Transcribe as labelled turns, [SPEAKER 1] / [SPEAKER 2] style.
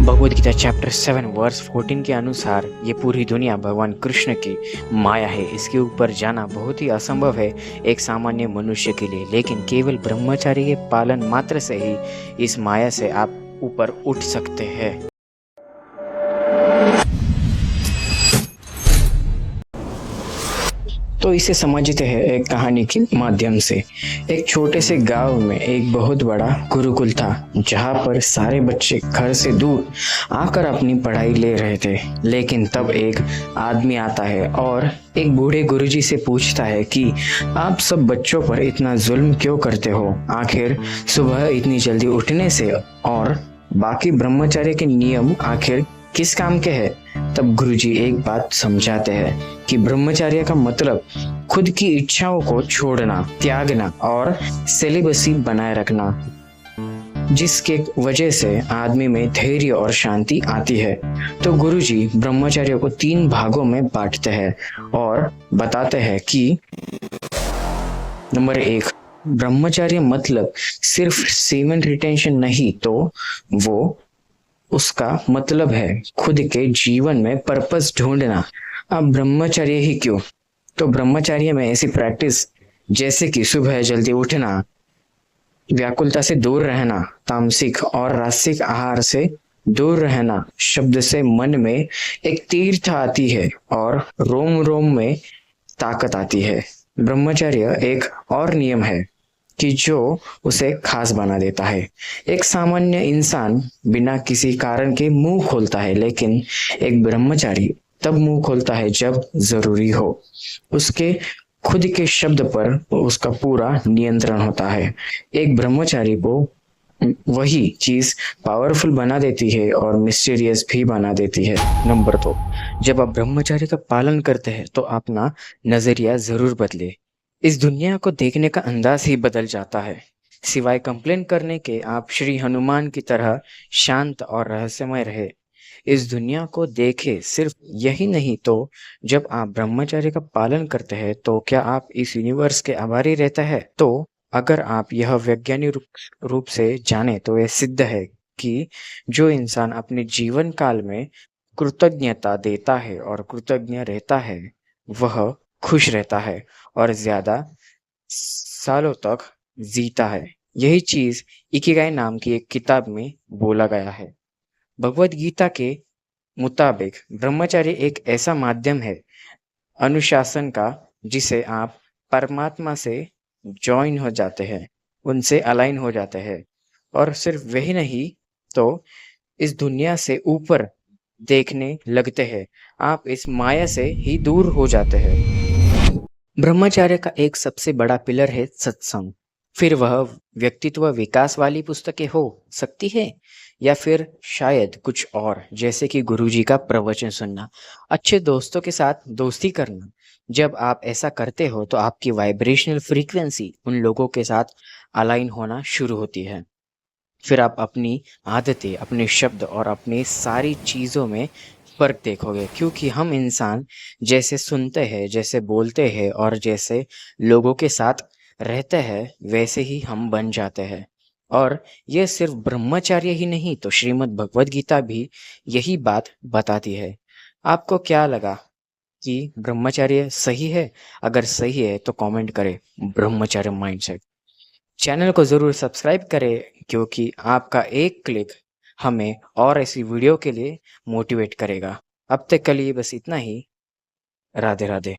[SPEAKER 1] Bhagavad Gita chapter 7 verse 14 के अनुसार ये पूरी दुनिया भगवान कृष्ण की माया है। इसके ऊपर जाना बहुत ही असंभव है एक सामान्य मनुष्य के लिए, लेकिन केवल ब्रह्मचारी के पालन मात्र से ही इस माया से आप ऊपर उठ सकते हैं। तो इसे समझते हैं एक कहानी के माध्यम से। एक छोटे से गांव में एक बहुत बड़ा गुरुकुल था, जहां पर सारे बच्चे घर से दूर आकर अपनी पढ़ाई ले रहे थे। लेकिन तब एक आदमी आता है और एक बूढ़े गुरुजी से पूछता है कि आप सब बच्चों पर इतना जुल्म क्यों करते हो? आखिर सुबह इतनी जल्दी उठने से और बाकी ब्रह्मचर्य के नियम आखिर किस काम के हैं? तब गुरुजी एक बात समझाते हैं कि ब्रह्मचर्य का मतलब खुद की इच्छाओं को छोड़ना, त्यागना और सेलिबसी बनाए रखना, जिसके वजह से आदमी में धैर्य और शांति आती है। तो गुरुजी ब्रह्मचर्य को 3 भागों में बांटते हैं और बताते हैं कि नंबर 1, ब्रह्मचर्य मतलब सिर्फ सीमेंट रिटेंशन नहीं, तो वो उसका मतलब है खुद के जीवन में पर्पस ढूंढना। अब ब्रह्मचर्य ही क्यों? तो ब्रह्मचर्य में ऐसी प्रैक्टिस जैसे कि सुबह जल्दी उठना, व्याकुलता से दूर रहना, तामसिक और रासिक आहार से दूर रहना, शब्द से मन में एक तीर्थ आती है और रोम रोम में ताकत आती है। ब्रह्मचर्य एक और नियम है कि जो उसे खास बना देता है। एक सामान्य इंसान बिना किसी कारण के मुंह खोलता है, लेकिन एक ब्रह्मचारी तब मुंह खोलता है जब जरूरी हो। उसके खुद के शब्द पर उसका पूरा नियंत्रण होता है। एक ब्रह्मचारी को वही चीज पावरफुल बना देती है और मिस्टीरियस भी बना देती है। नंबर 2, जब आप ब्रह्मचारी का पालन करते हैं तो अपना नजरिया जरूर बदले। इस दुनिया को देखने का अंदाज ही बदल जाता है। सिवाय कंप्लेन करने के आप श्री हनुमान की तरह शांत और रहस्यमय रहे। इस दुनिया को देखे। सिर्फ यही नहीं, तो जब आप ब्रह्मचर्य का पालन करते हैं तो क्या आप इस यूनिवर्स के आभारी रहते हैं? तो अगर आप यह वैज्ञानिक रूप से जाने तो यह सिद्ध है कि जो इंसान अपने जीवन काल में कृतज्ञता देता है और कृतज्ञ रहता है, वह खुश रहता है और ज्यादा सालों तक जीता है। यही चीज इकिगाई नाम की एक किताब में बोला गया है। भगवद गीता के मुताबिक ब्रह्मचर्य एक ऐसा माध्यम है अनुशासन का, जिसे आप परमात्मा से ज्वाइन हो जाते हैं, उनसे अलाइन हो जाते हैं, और सिर्फ वही नहीं, तो इस दुनिया से ऊपर देखने लगते हैं। आप इस माया से ही दूर हो जाते हैं। ब्रह्मचर्य का एक सबसे बड़ा पिलर है सत्संग। फिर वह व्यक्तित्व विकास वाली पुस्तकें हो सकती है, या फिर शायद कुछ और, जैसे कि गुरुजी का प्रवचन सुनना, अच्छे दोस्तों के साथ दोस्ती करना। जब आप ऐसा करते हो तो आपकी वाइब्रेशनल फ्रीक्वेंसी उन लोगों के साथ अलाइन होना शुरू होती है। फिर आप अपनी आदतें, अपने शब्द और अपनी सारी चीज़ों में फर्क देखोगे, क्योंकि हम इंसान जैसे सुनते हैं, जैसे बोलते हैं और जैसे लोगों के साथ रहते हैं, वैसे ही हम बन जाते हैं। और यह सिर्फ ब्रह्मचर्य ही नहीं, तो श्रीमद् भगवद गीता भी यही बात बताती है। आपको क्या लगा कि ब्रह्मचर्य सही है? अगर सही है तो कमेंट करें ब्रह्मचर्य माइंडसेट। चैनल को ज़रूर सब्सक्राइब करें, क्योंकि आपका एक क्लिक हमें और ऐसी वीडियो के लिए मोटिवेट करेगा। अब तक के लिए बस इतना ही। राधे राधे।